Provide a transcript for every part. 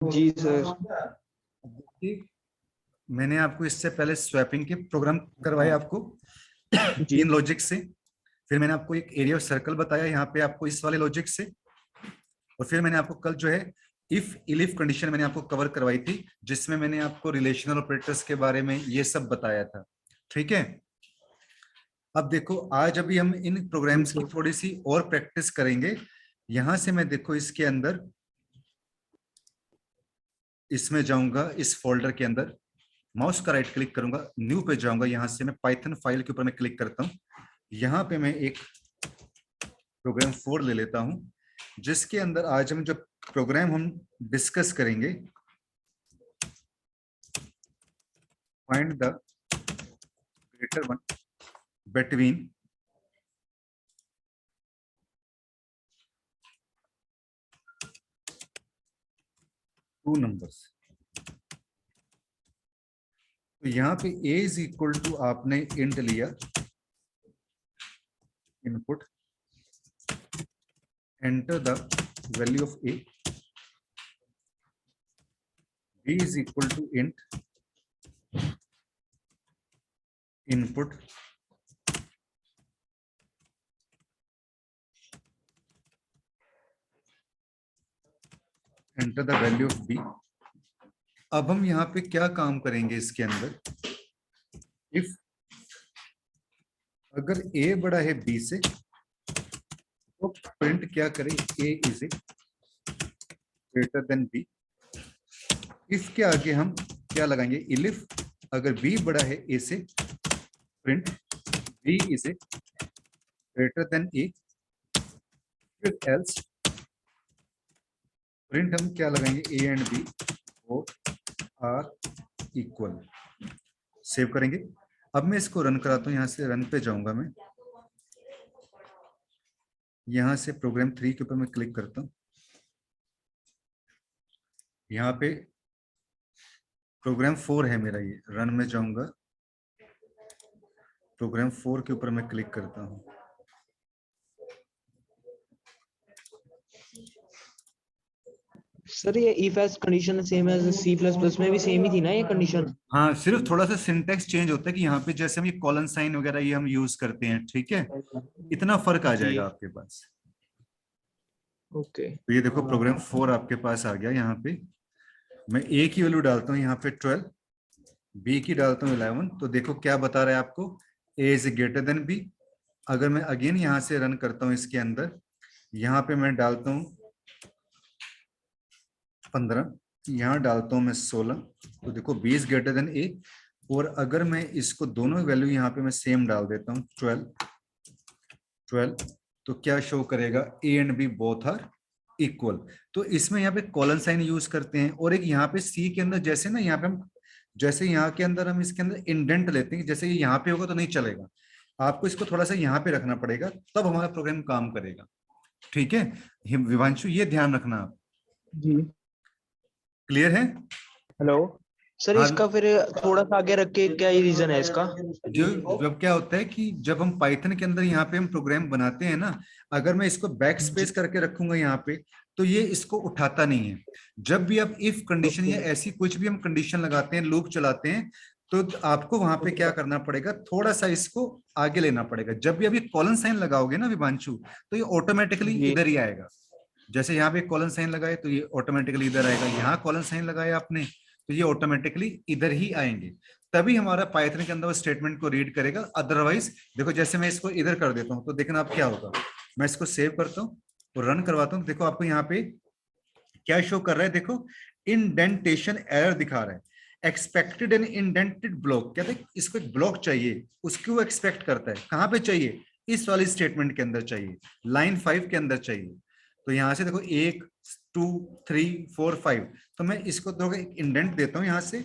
जी sir. देखिए, मैंने आपको इससे पहले स्वैपिंग के प्रोग्राम करवाए आपको जी। तीन लॉजिक से। फिर मैंने आपको एक एरिया ऑफ सर्कल बताया यहाँ पे आपको इस वाले लॉजिक से। और फिर मैंने आपको कल जो है इफ इलिफ कंडीशन मैंने आपको कवर करवाई थी, जिसमें मैंने आपको रिलेशनल ऑपरेटर्स के बारे में ये सब बताया था। ठीक है, अब देखो आज अभी हम इन जी प्रोग्राम्स की सर। थोड़ी सी और प्रैक्टिस करेंगे। यहां से मैं देखो इसके अंदर इसमें जाऊंगा, इस फोल्डर के अंदर माउस का राइट क्लिक करूंगा, न्यू पे जाऊंगा, यहां से मैं पाइथन फाइल के ऊपर मैं क्लिक करता हूं। यहां पे मैं एक प्रोग्राम 4 ले लेता हूं, जिसके अंदर आज हम जो प्रोग्राम हम डिस्कस करेंगे, find the greater one between two numbers. तो यहाँ पे a इज इक्वल टू आपने इंट लिया, input, enter the value of a, b is equal to int, input, enter the value of b। अब हम यहाँ पे क्या काम करेंगे इसके अंदर, इफ अगर a बड़ा है b से तो प्रिंट क्या करें, a is a greater then b। इसके आगे हम क्या लगाएंगे, इलिफ अगर b बड़ा है a से, print b is a greater than a। फिर एल्स प्रिंट हम क्या लगाएंगे, a and b are equal. Save करेंगे। अब मैं इसको रन कराता हूं, यहां से रन पे जाऊंगा मैं, यहां से प्रोग्राम 3 के ऊपर मैं क्लिक करता हूं। यहाँ पे प्रोग्राम 4 है मेरा, ये रन में जाऊंगा, प्रोग्राम 4 के ऊपर मैं क्लिक करता हूं। सर ये if else condition same as C plus plus में भी सेम ही थी ना ये कंडीशन? हाँ, सिर्फ थोड़ा सा सिंटेक्स चेंज होता है कि यहाँ पे जैसे हम ये कॉलन साइन वगैरह ये हम यूज करते हैं, ठीक है, इतना फर्क आ जी। जाएगा आपके पास। ओके। तो ये देखो प्रोग्राम 4 आपके पास आ गया। यहाँ पे मैं a की वैल्यू डालता हूँ, यहाँ पे 12, b की डालता हूँ 11। तो देखो क्या बता रहा है आपको, a is greater than b। अगर मैं अगेन यहाँ से रन करता हूँ इसके अंदर, यहाँ पे मैं डालता हूँ 15, यहाँ डालता हूँ मैं 16। तो देखो b is greater than a। और अगर मैं इसको दोनों वैल्यू यहाँ पे मैं सेम डाल देता हूँ 12, तो क्या शो करेगा, a and b both are equal. तो इसमें यहाँ पे कॉलन साइन यूज करते हैं। और एक यहाँ पे सी के अंदर जैसे ना, यहाँ पे हम जैसे यहाँ के अंदर हम इसके अंदर इंडेंट लेते हैं, जैसे ये यहाँ पे होगा तो नहीं चलेगा, आपको इसको थोड़ा सा यहाँ पे रखना पड़ेगा, तब हमारा प्रोग्राम काम करेगा। ठीक है विवांशु, ये ध्यान रखना आप। जी। क्लियर है? हेलो सर, हाँ, इसका फिर थोड़ा सा आगे रख के क्या ही रीजन है इसका? जो जब क्या होता है कि जब हम पाइथन के अंदर यहाँ पे हम प्रोग्राम बनाते हैं ना, अगर मैं इसको बैक जी। स्पेस करके रखूंगा यहाँ पे, तो ये इसको उठाता नहीं है। जब भी आप इफ कंडीशन ओके। या ऐसी कुछ भी हम कंडीशन लगाते हैं, लूप चलाते हैं, तो आपको वहां पे क्या करना पड़ेगा, थोड़ा सा इसको आगे लेना पड़ेगा। जब भी अभी कॉलन साइन लगाओगे ना विभांशु, तो ये ऑटोमेटिकली जी। इधर ही आएगा। जैसे यहाँ पे कॉलन साइन लगाए तो ये ऑटोमेटिकली इधर आएगा, यहाँ कॉलन साइन लगाया आपने तो ये ऑटोमेटिकली इधर ही आएंगे। तभी हमारा पाइथन के अंदर वो स्टेटमेंट को रीड करेगा। अदरवाइज देखो, जैसे मैं इसको इधर कर देता हूँ तो देखना अब क्या होगा। मैं इसको सेव करता हूँ और रन करवाता हूँ, देखो आपको यहाँ पे क्या शो कर रहा है, देखो इंडेंटेशन एरर दिखा रहा है। एक्सपेक्टेड एन इंडेंटेड ब्लॉक, कहते हैं इसको एक ब्लॉक चाहिए, उसको वो एक्सपेक्ट करता है। कहां पे चाहिए, इस वाली स्टेटमेंट के अंदर चाहिए, लाइन 5 के अंदर चाहिए। तो यहां से देखो 1 2 3 4 5, तो मैं इसको थोड़ा एक इंडेंट देता हूं यहां से,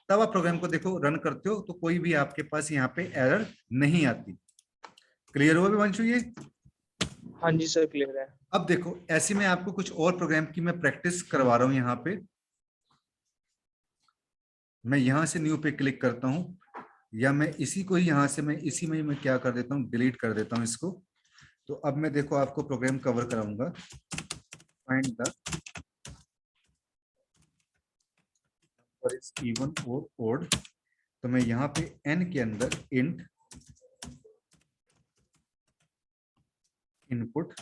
तब आप प्रोग्राम को देखो रन करते हो तो कोई भी आपके पास यहाँ पे एरर नहीं आती। क्लियर हुआ विवांशु ये? हाँ जी सर, क्लियर है। अब देखो ऐसे में आपको कुछ और प्रोग्राम की मैं प्रैक्टिस करवा रहा हूं। यहाँ पे मैं यहां से न्यू पे क्लिक करता हूं, या मैं इसी को ही यहां से मैं इसी में ही मैं क्या कर देता हूं, डिलीट कर देता हूं इसको। तो अब मैं देखो आपको प्रोग्राम कवर कराऊंगा, find the number is even और ओड, तो मैं यहाँ पे n के अंदर int input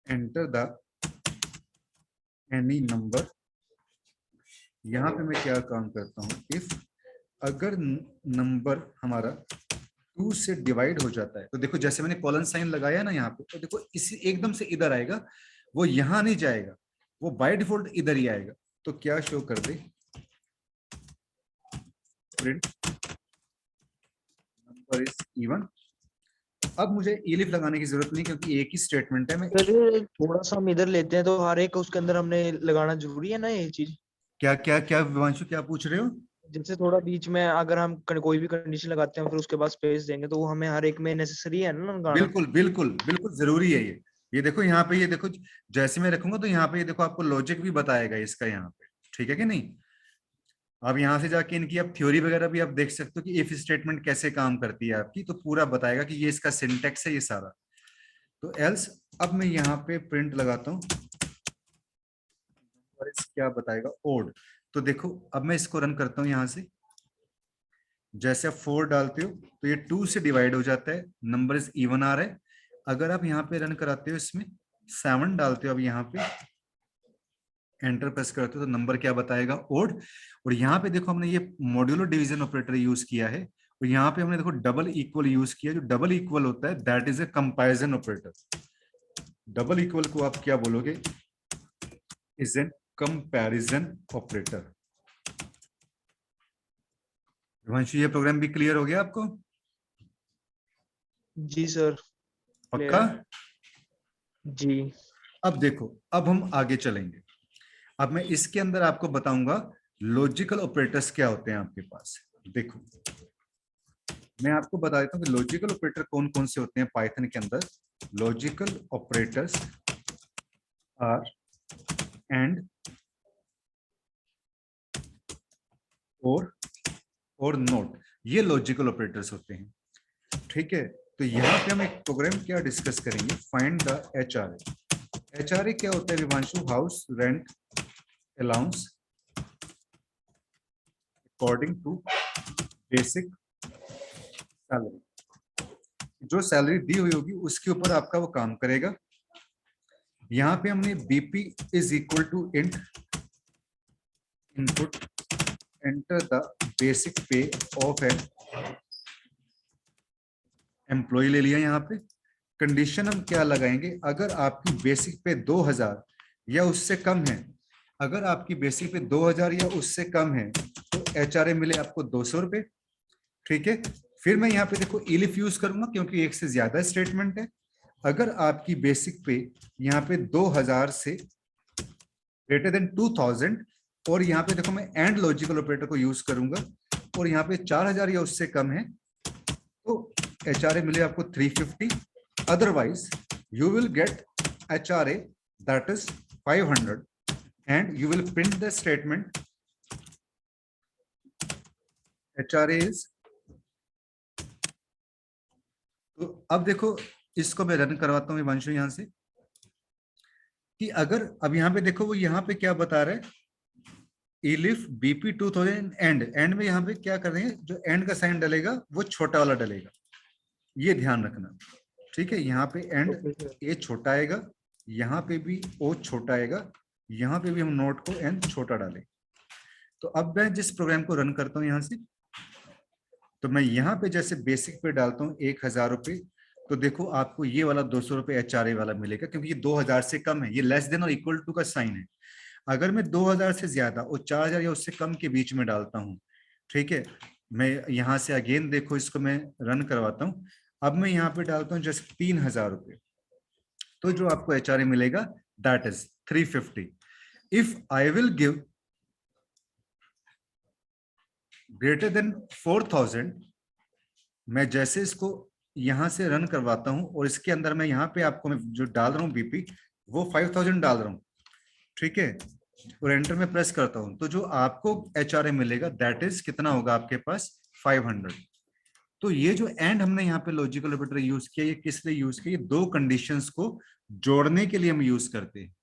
enter the any number, यहाँ पे मैं क्या काम करता हूँ, इफ अगर नंबर हमारा 2 से डिवाइड हो जाता है, तो देखो जैसे मैंने कॉलन साइन लगाया ना यहाँ पे, तो देखो इसी एकदम से इधर आएगा, वो यहाँ नहीं जाएगा, वो बाय डिफॉल्ट इधर ही आएगा। तो क्या शो कर दे, प्रिंट नंबर इज इवन। अब मुझे इलिफ लगाने की जरूरत नहीं, क्योंकि एक ही स्टेटमेंट है। मैं सर थोड़ा सा हम इधर लेते हैं तो हर एक उसके अंदर हमने लगाना जरूरी है ना ये चीज? क्या क्या क्या विवांशु क्या पूछ रहे हो? जैसे थोड़ा बीच में अगर हम कोई भी कंडीशन लगाते हैं फिर उसके बाद स्पेस देंगे तो वो हमें हर एक में नेसेसरी है ना लगाना? बिल्कुल बिल्कुल बिल्कुल जरूरी है ये देखो यहाँ पे, ये देखो जैसे मैं रखूंगा तो यहाँ पे ये देखो आपको लॉजिक भी बताएगा इसका यहाँ पे, ठीक है कि नहीं। अब यहाँ से जाके इनकी अब थ्योरी वगैरह भी आप देख सकते हो कि इफ स्टेटमेंट कैसे काम करती है आपकी, तो पूरा बताएगा कि ये इसका सिंटेक्स है ये सारा। तो एल्स अब मैं यहाँ पे प्रिंट लगाता हूँ और इस क्या बताएगा, ओड। तो देखो अब मैं इसको रन करता हूँ यहाँ से, जैसे आप 4 डालते हो तो ये 2 से डिवाइड हो जाता है, नंबर इज इवन आ रहा है। अगर आप यहाँ पे रन कराते हो, इसमें 7 डालते हो, अब यहाँ पे एंटर प्रेस करते हो तो नंबर क्या बताएगा, ओड। और यहाँ पे देखो हमने ये मॉड्यूलर डिवीजन ऑपरेटर यूज किया है, और यहाँ पे हमने देखो डबल इक्वल यूज किया। जो डबल इक्वल होता है that is a comparison operator. Double equal को आप क्या बोलोगे, is an comparison operator. Himanshu ये प्रोग्राम भी क्लियर हो गया आपको? जी सर। पक्का? जी। अब देखो, अब हम आगे चलेंगे। अब मैं इसके अंदर आपको बताऊंगा लॉजिकल ऑपरेटर्स क्या होते हैं आपके पास। देखो मैं आपको बता देता हूँ कि लॉजिकल ऑपरेटर कौन कौन से होते हैं पाइथन के अंदर। लॉजिकल ऑपरेटर्स आर एंड और नोट, ये लॉजिकल ऑपरेटर्स होते हैं, ठीक है। तो यहाँ पे हम एक प्रोग्राम क्या डिस्कस करेंगे, फाइंड द HRA। HRA क्या होता है Vivanshu, house rent allowance according to basic salary. जो सैलरी दी हुई होगी उसके ऊपर आपका वो काम करेगा। यहाँ पे हमने BP is equal to int input enter the basic pay of an employ ले लिया। यहाँ पे कंडीशन हम क्या लगाएंगे, अगर आपकी बेसिक पे 2000 या उससे कम है, अगर आपकी बेसिक पे 2000 या उससे कम है तो HRA मिले आपको 200 रुपए, ठीक है। फिर मैं यहाँ पे देखो इलिफ यूज करूंगा क्योंकि एक से ज्यादा स्टेटमेंट है। अगर आपकी बेसिक पे यहाँ पे 2000 से ग्रेटर देन 2000, और यहाँ पे देखो मैं एंड लॉजिकल ऑपरेटर को यूज करूंगा, और यहाँ पे 4000 या उससे कम है तो HRA मिले आपको 350। Otherwise you will get HRA that is 500 and you will print the statement HRA is. तो अब देखो इसको मैं रन करवाता हूँ हिमांशु यहाँ से, कि अगर अब यहाँ पे देखो वो यहाँ पे क्या बता रहा है, इलिफ BP 2000 एंड में यहाँ पे क्या कर रहे हैं, जो एंड का साइन डलेगा वो छोटा वाला डलेगा, ये ध्यान रखना, ठीक है। यहाँ पे एंड ए छोटा आएगा, यहाँ पे भी ओ छोटा आएगा, यहाँ पे भी हम नोट को एन छोटा डालें। तो अब मैं जिस प्रोग्राम को रन करता हूँ यहाँ से, तो मैं यहाँ पे जैसे बेसिक पे डालता हूँ 1000 रुपये, तो देखो आपको ये वाला 200 रुपये HRA वाला मिलेगा, क्योंकि ये 2000 से कम है, ये लेस देन और इक्वल टू का साइन है। अगर मैं 2000 से ज्यादा और 4000 या उससे कम के बीच में डालता हूँ, ठीक है, मैं यहाँ से अगेन देखो इसको मैं रन करवाता हूँ। अब मैं यहाँ पे डालता हूँ जैसे 3000 रुपये, तो जो आपको HRA मिलेगा that is 350। If I will give greater than 4000, मैं जैसे इसको यहां से रन करवाता हूं और इसके अंदर मैं यहाँ पे आपको मैं जो डाल रहा हूँ BP वो 5000 डाल रहा हूँ, ठीक है, और एंटर में प्रेस करता हूं, तो जो आपको HRA मिलेगा दैट इज कितना होगा आपके पास 500। तो ये जो एंड हमने यहाँ पे लॉजिकल ऑपरेटर यूज किया, ये किस लिए यूज किया, ये दो कंडीशंस को जोड़ने के लिए हम यूज करते हैं,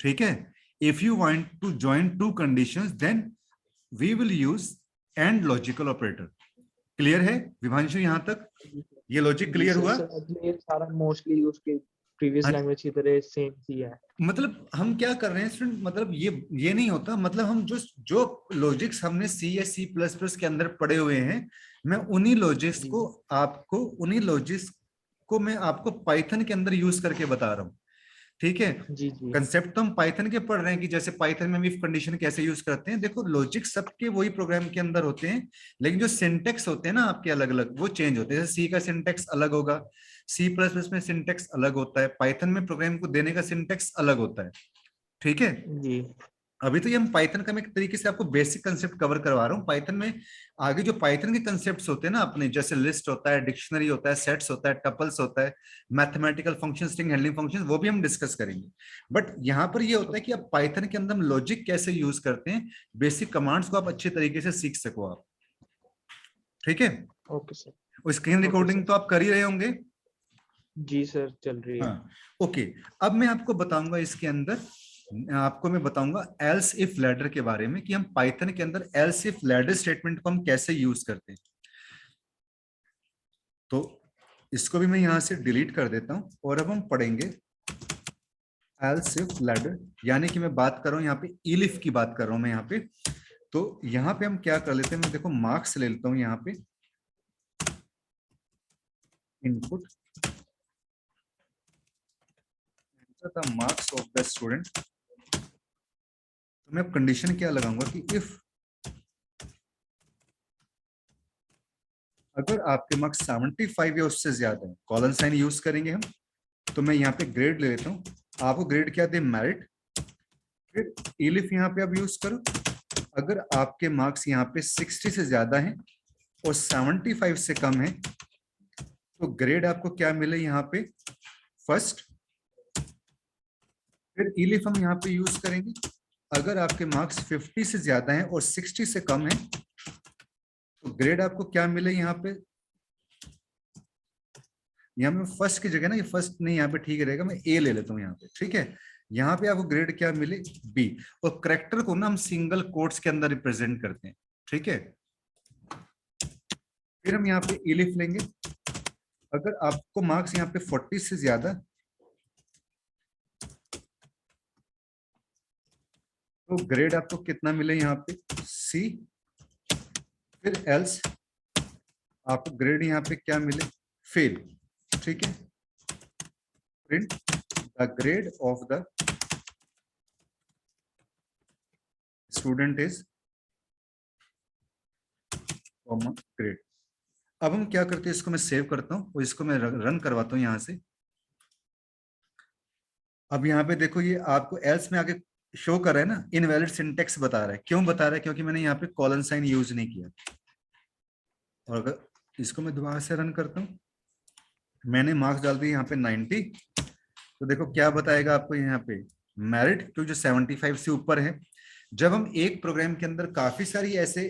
ठीक है। If you want to join two conditions, then we will use and logical operator. Clear है विभांशु यहाँ तक? ये लॉजिक जी क्लियर सर, हुआ? सर ये सारा मोस्टली उसके प्रीवियस हाँ, लैंग्वेज की तरह सेम ही है। मतलब हम क्या कर रहे हैं स्टूडेंट, मतलब ये नहीं होता, मतलब हम जो जो लॉजिक्स हमने सी या सी प्लस प्लस के अंदर पढ़े हुए हैं, मैं उन्हीं लॉजिक्स जी को आपको उन्हीं लॉजिक्स को मैं आपको पाइथन के अंदर यूज करके बता रहा हूँ। ठीक है, जी जी कंसेप्ट तो हम पाइथन के पढ़ रहे हैं कि जैसे पाइथन में हम इफ कंडीशन कैसे यूज करते हैं। देखो लॉजिक सबके वही प्रोग्राम के अंदर होते हैं, लेकिन जो सिंटेक्स होते हैं ना आपके अलग अलग, वो चेंज होते हैं। जैसे सी का सिंटेक्स अलग होगा, सी प्लस प्लस में सिंटेक्स अलग होता है, पाइथन में प्रोग्राम को देने का सिंटेक्स अलग होता है। ठीक है, जी अभी तो ये हम पाइथन का मैं एक तरीके से आपको बेसिक कंसेप्ट कवर करवा रहा हूँ। पाइथन में आगे जो पाइथन के कंसेप्ट्स होते हैं ना अपने, जैसे लिस्ट होता है, डिक्शनरी होता है, सेट्स होता है, टपल्स होता है, mathematical function, string handling function, वो भी हम डिस्कस करेंगे। बट यहाँ पर ये होता है कि आप पाइथन के अंदर हम लॉजिक कैसे यूज करते हैं, बेसिक कमांड्स को आप अच्छे तरीके से सीख सको आप। ठीक है, ओके सर। और स्क्रीन ओके रिकॉर्डिंग सर। तो आप कर ही रहे होंगे। जी सर चल रही है। हाँ, ओके। अब मैं आपको बताऊंगा इसके अंदर, आपको मैं बताऊंगा एल्स इफ लैडर के बारे में, कि हम पाइथन के अंदर एल्स इफ लैडर स्टेटमेंट को हम कैसे यूज करते हैं। तो इसको भी मैं यहां से डिलीट कर देता हूं, और अब हम पढ़ेंगे एल्स इफ लैडर, यानी कि मैं बात कर रहा हूं यहाँ पे इलिफ की बात कर रहा हूं मैं यहाँ पे। तो यहाँ पे हम क्या कर लेते हैं, मैं देखो मार्क्स ले लेता हूं यहाँ पे, input the marks of the student. तो मैं अब कंडीशन क्या लगाऊंगा कि इफ अगर आपके मार्क्स 75 या उससे ज्यादा है, कॉलन साइन यूज करेंगे हम। तो मैं यहाँ पे ग्रेड ले लेता हूँ, आपको ग्रेड क्या दे, मेरिट। फिर इलिफ यहाँ पे आप यूज करो, अगर आपके मार्क्स यहाँ पे 60 से ज्यादा हैं और 75 से कम है, तो ग्रेड आपको क्या मिले यहाँ पे, फर्स्ट। फिर इलिफ हम यहाँ पे यूज करेंगे, अगर आपके मार्क्स 50 से ज्यादा हैं और 60 से कम है, तो ग्रेड आपको क्या मिले यहाँ पे। यहाँ पे फर्स्ट की जगह ना, ये फर्स्ट नहीं, यहाँ पे ठीक रहेगा, मैं ए ले लेता हूँ यहाँ पे। ठीक है, यहाँ पे आपको ग्रेड क्या मिले, बी। और करेक्टर को ना हम सिंगल कोट्स के अंदर रिप्रेजेंट करते हैं। ठीक है, फिर हम यहाँ पे इलिफ लेंगे, अगर आपको मार्क्स यहाँ पे 40 से ज्यादा, तो ग्रेड आपको कितना मिले यहाँ पे, सी। फिर एल्स आपको ग्रेड यहाँ पे क्या मिले, फेल। ठीक है, print the grade of the student is grade. अब हम क्या करते हैं, इसको मैं सेव करता हूं और इसको मैं रन करवाता हूं यहां से। अब यहाँ पे देखो, ये आपको एल्स में आगे शो कर रहा है ना, इनवैलिड सिंटेक्स बता रहा है। क्यों बता रहा है, क्योंकि मैंने यहाँ पे कॉलन साइन यूज नहीं किया। और अगर इसको मैं दोबारा से रन करता हूँ, मैंने मार्क्स डाल दिए यहाँ पे 90, तो देखो क्या बताएगा आपको यहाँ पे, मेरिट, क्योंकि जो 75 से ऊपर है। जब हम एक प्रोग्राम के अंदर काफी सारी ऐसे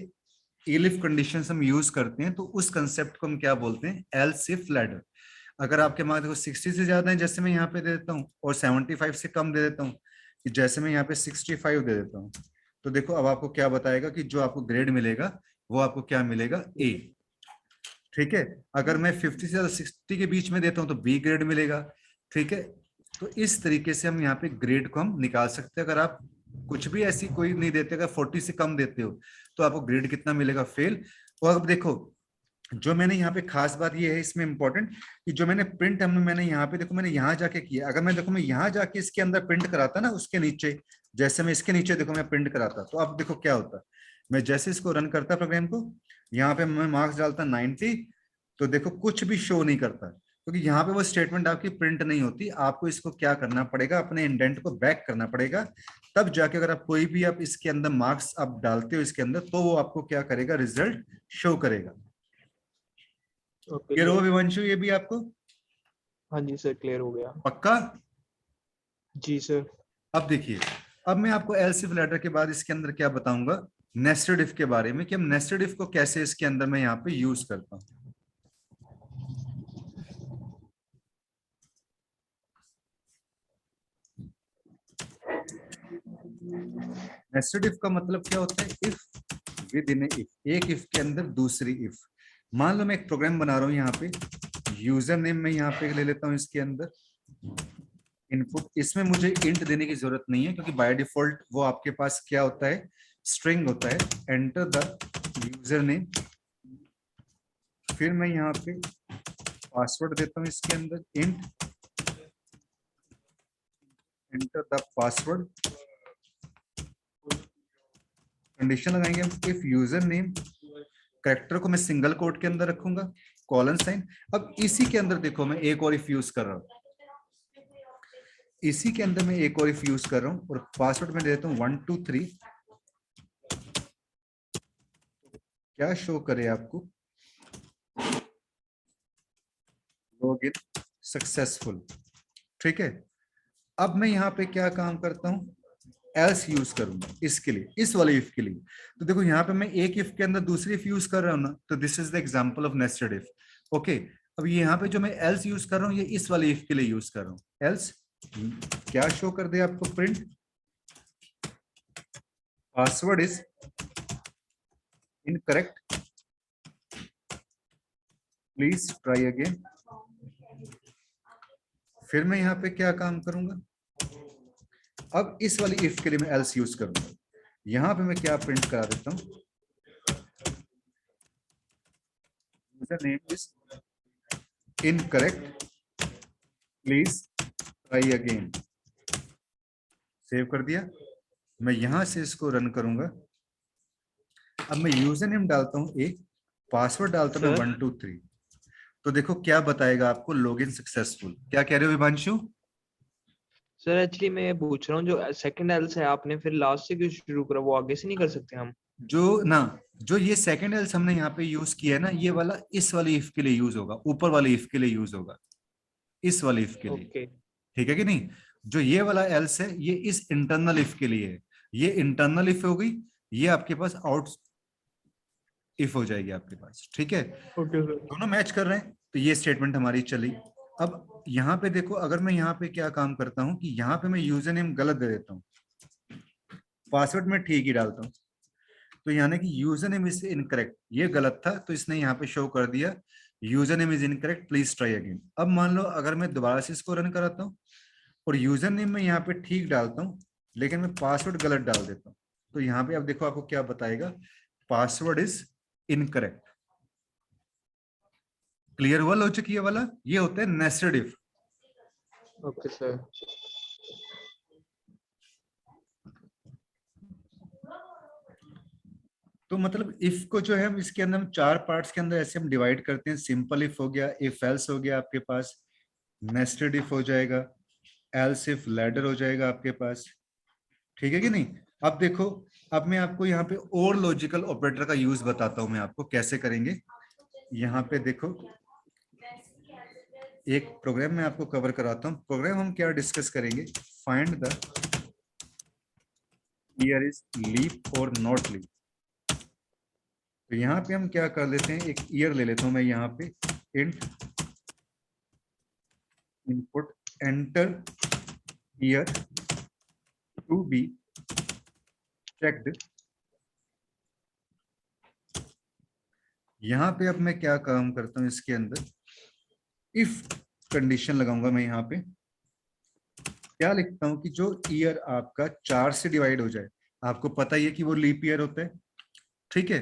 इफ कंडीशंस हम यूज करते हैं, तो उस कंसेप्ट को हम क्या बोलते हैं, एल्स इफ लैडर। अगर आपके मार्क्स देखो 60 से ज्यादा है, जैसे मैं यहाँ पे दे देता हूँ, और 75 से कम दे देता हूँ, कि जैसे मैं यहाँ पे 65 दे देता हूँ, तो देखो अब आपको क्या बताएगा कि जो आपको ग्रेड मिलेगा वो आपको क्या मिलेगा, ए। ठीक है, अगर मैं 50 से ज्यादा 60 के बीच में देता हूँ तो बी ग्रेड मिलेगा। ठीक है, तो इस तरीके से हम यहाँ पे ग्रेड को हम निकाल सकते हैं। अगर आप कुछ भी ऐसी कोई नहीं देते, अगर 40 से कम देते हो, तो आपको ग्रेड कितना मिलेगा, फेल। और अब देखो, जो मैंने यहाँ पे खास बात ये है इसमें इंपॉर्टेंट, कि जो मैंने प्रिंट मैंने यहाँ पे देखो, मैंने यहाँ जाके किया। अगर मैं देखो, मैं यहाँ जाके इसके अंदर प्रिंट कराता ना, उसके नीचे, जैसे मैं इसके नीचे देखो मैं प्रिंट कराता, तो अब देखो क्या होता, मैं जैसे इसको रन करता प्रोग्राम को, यहाँ पे मैं मार्क्स डालता 90, तो देखो कुछ भी शो नहीं करता, क्योंकि यहाँ पे वो स्टेटमेंट आपकी प्रिंट नहीं होती। आपको इसको क्या करना पड़ेगा, अपने इंडेंट को बैक करना पड़ेगा, तब जाके अगर आप कोई भी आप इसके अंदर मार्क्स आप डालते हो इसके अंदर, तो वो आपको क्या करेगा, रिजल्ट शो करेगा। Okay clear sir. हुआ विवांशु, ये भी आपको हाँ जी सर क्लियर हो गया। पक्का? जी सर। अब देखिए, अब मैं आपको एल्स इफ लैडर के बाद इसके अंदर क्या बताऊंगा, नेस्टेड इफ के बारे में, कि हम नेस्टेड इफ को कैसे इसके अंदर मैं यहाँ पे यूज करता हूँ। नेस्टेड इफ का मतलब क्या होता है? इफ विद इन इफ, एक इफ के अंदर दूसरी इफ। मान लो मैं एक प्रोग्राम बना रहा हूं, यहाँ पे यूजर नेम में यहाँ पे ले लेता हूँ, इसके अंदर इनपुट, इसमें मुझे इंट देने की जरूरत नहीं है क्योंकि बाय डिफॉल्ट वो आपके पास क्या होता है, स्ट्रिंग होता है। एंटर द यूजर नेम, फिर मैं यहाँ पे पासवर्ड देता हूँ इसके अंदर int, enter the password, condition लगाएंगे हम इफ यूजर नेम, कैरेक्टर को मैं सिंगल कोट के अंदर रखूंगा, कॉलन साइन। अब इसी के अंदर देखो मैं एक और इफ यूज कर रहा हूं, इसी के अंदर मैं एक और इफ यूज कर रहा हूं और पासवर्ड में देता हूं 1 2 3। क्या शो करे आपको? Login successful. ठीक है, अब मैं यहाँ पे क्या काम करता हूं, एल्स यूज करूंगा इसके लिए, इस वाले इफ के लिए। तो देखो यहाँ पे मैं एक इफ के अंदर दूसरी इफ यूज कर रहा हूँ ना, तो this is the example of nested if. Okay, अब यहाँ पे जो मैं एल्स यूज कर रहा हूँ ये इस वाले इफ के लिए यूज कर रहा हूँ। एल्स क्या शो कर दे आपको, print password is incorrect, please try again. फिर मैं यहाँ पे क्या काम करूंगा, अब इस वाली इफ के लिए मैं एल्स यूज करूंगा। यहां पे मैं क्या प्रिंट करा देता हूं, user name is incorrect, please try again. Save कर दिया। मैं यहां से इसको रन करूंगा। अब मैं यूजर नेम डालता हूं एक, पासवर्ड डालता हूं 1 2 3। तो देखो क्या बताएगा आपको, लॉगिन सक्सेसफुल। क्या कह रहे हो विभांशु? सर एक्चुअली मैं ये पूछ रहा हूँ जो सेकंड एल्स है आपने फिर लास्ट से क्यों शुरू करा, वो आगे से नहीं कर सकते हम? जो ये सेकंड एल्स हमने यहाँ पे यूज किया है ना, ये वाला इस वाली इफ के लिए यूज होगा, ऊपर वाली इफ के लिए यूज होगा, इस वाली इफ के लिए। ओके ठीक है कि नहीं? जो ये वाला एल्स है ये इस इंटरनल इफ के लिए है, ये इंटरनल इफ हो गई, ये आपके पास आउट इफ हो जाएगी आपके पास। ठीक है, ओके सर। दोनों मैच कर रहे हैं, तो ये स्टेटमेंट हमारी चली। अब यहाँ पे देखो, अगर मैं यहाँ पे क्या काम करता हूँ कि यहाँ पे मैं यूजर नेम गलत दे देता हूँ, पासवर्ड में ठीक ही डालता हूँ, तो यानी कि यूजर नेम इज इनकरेक्ट, ये गलत था तो इसने यहाँ पे शो कर दिया user name is incorrect, please try again. अब मान लो अगर मैं दोबारा से इसको रन कराता हूँ और यूजर नेम में यहाँ पे ठीक डालता हूँ लेकिन मैं पासवर्ड गलत डाल देता हूँ, तो यहाँ पे अब देखो आपको क्या बताएगा, पासवर्ड इज इनकरेक्ट। क्लियर हुआ लॉजिक ये वाला? ये होता है नेस्टेड इफ। Okay sir. तो मतलब इफ को जो है हम इसके अंदर हम चार पार्ट्स के अंदर ऐसे हम डिवाइड करते हैं। सिंपल इफ हो गया, इफ एल्स हो गया आपके पास, नेस्टेड इफ हो जाएगा, एल्स इफ लैडर हो जाएगा आपके पास। ठीक है कि नहीं? अब देखो, अब मैं आपको यहाँ पे और लॉजिकल ऑपरेटर का यूज बताता हूं, मैं आपको कैसे करेंगे। यहाँ पे देखो एक प्रोग्राम मैं आपको कवर कराता हूँ। प्रोग्राम हम क्या डिस्कस करेंगे, find the year is leap और नॉट लीप। तो यहाँ पे हम क्या कर लेते हैं, एक ईयर ले लेता हूं मैं यहाँ पे, int input enter year to be checked. यहाँ पे अब मैं क्या काम करता हूँ, इसके अंदर इफ कंडीशन लगाऊंगा मैं। यहाँ पे क्या लिखता हूं कि जो ईयर आपका 4 से डिवाइड हो जाए, आपको पता ही है कि वो लीप ईयर होता है। ठीक है,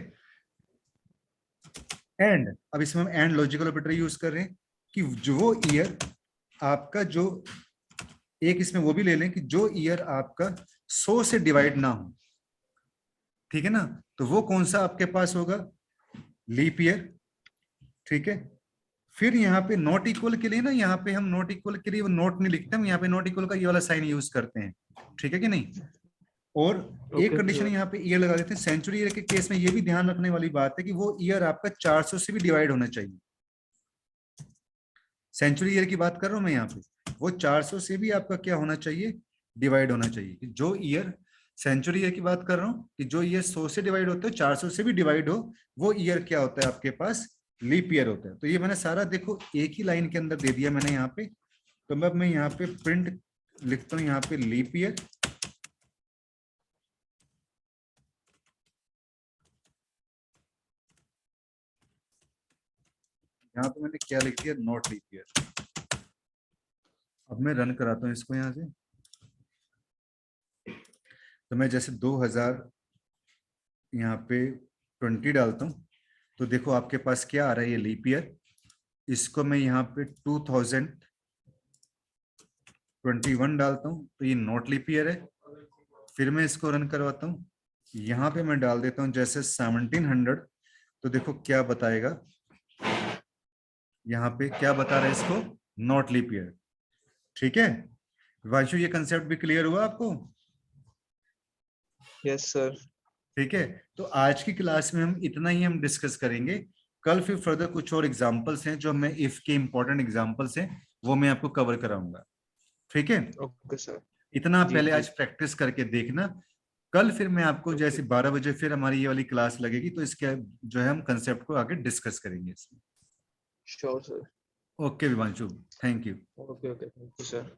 एंड अब इसमें हम एंड लॉजिकल ऑपरेटर यूज कर रहे हैं कि जो वो ईयर आपका, जो एक इसमें वो भी ले लें कि जो ईयर आपका 100 से डिवाइड ना हो। ठीक है ना? तो वो कौन सा आपके पास होगा, लीप ईयर। ठीक है, फिर यहाँ पे नॉट इक्वल के लिए ना, यहाँ पे हम नॉट इक्वल के लिए वो नोट नहीं लिखते, हम यहाँ पे नॉट इक्वल का ये वाला साइन यूज करते हैं। ठीक है कि नहीं? और एक कंडीशन यहाँ पे ईयर लगा देते हैं। सेंचुरी ईयर के केस में ये भी ध्यान रखने वाली बात है कि वो ईयर आपका 400 से भी डिवाइड होना चाहिए। सेंचुरी ईयर की बात कर रहा हूं मैं यहाँ पे, वो 400 से भी आपका क्या होना चाहिए, डिवाइड होना चाहिए। कि जो ईयर, सेंचुरी ईयर की बात कर रहा हूँ कि जो ईयर 100 से डिवाइड होता है, 400 से भी डिवाइड हो, वो ईयर क्या होता है आपके पास, लीप ईयर होता है। तो ये मैंने सारा देखो एक ही लाइन के अंदर दे दिया मैंने यहाँ पे। तो मैं यहाँ पे प्रिंट लिखता हूँ यहाँ पे लीप ईयर, यहाँ पे मैंने क्या लिख दिया, नॉट लीप ईयर। अब मैं रन कराता हूँ इसको यहाँ से। तो मैं जैसे 2000 यहाँ पे 20 डालता हूँ, तो देखो आपके पास क्या आ रहा है, ये लीप ईयर। इसको मैं यहाँ पे 2021 डालता हूँ, तो ये नॉट लीप ईयर है। फिर मैं इसको रन करवाता हूँ, यहाँ पे मैं डाल देता हूँ जैसे 1700, तो देखो क्या बताएगा, यहाँ पे क्या बता रहा है इसको, नॉट लीप ईयर। ठीक है वांशु, ये कंसेप्ट भी क्लियर हुआ आपको? Yes sir. ठीक है, तो आज की क्लास में हम इतना ही हम डिस्कस करेंगे। कल फिर फर्दर कुछ और एग्जांपल्स हैं जो मैं इफ के इंपॉर्टेंट एग्जांपल्स हैं वो मैं आपको कवर कराऊंगा। ठीक है, ओके सर। इतना आप जी पहले जी। आज प्रैक्टिस करके देखना। कल फिर मैं आपको ओके। जैसे 12 बजे फिर हमारी ये वाली क्लास लगेगी, तो इसके जो है हम कंसेप्ट को आगे डिस्कस करेंगे इसमें। Sure sir. Okay Vivanshu, thank you. Okay okay, thank you sir.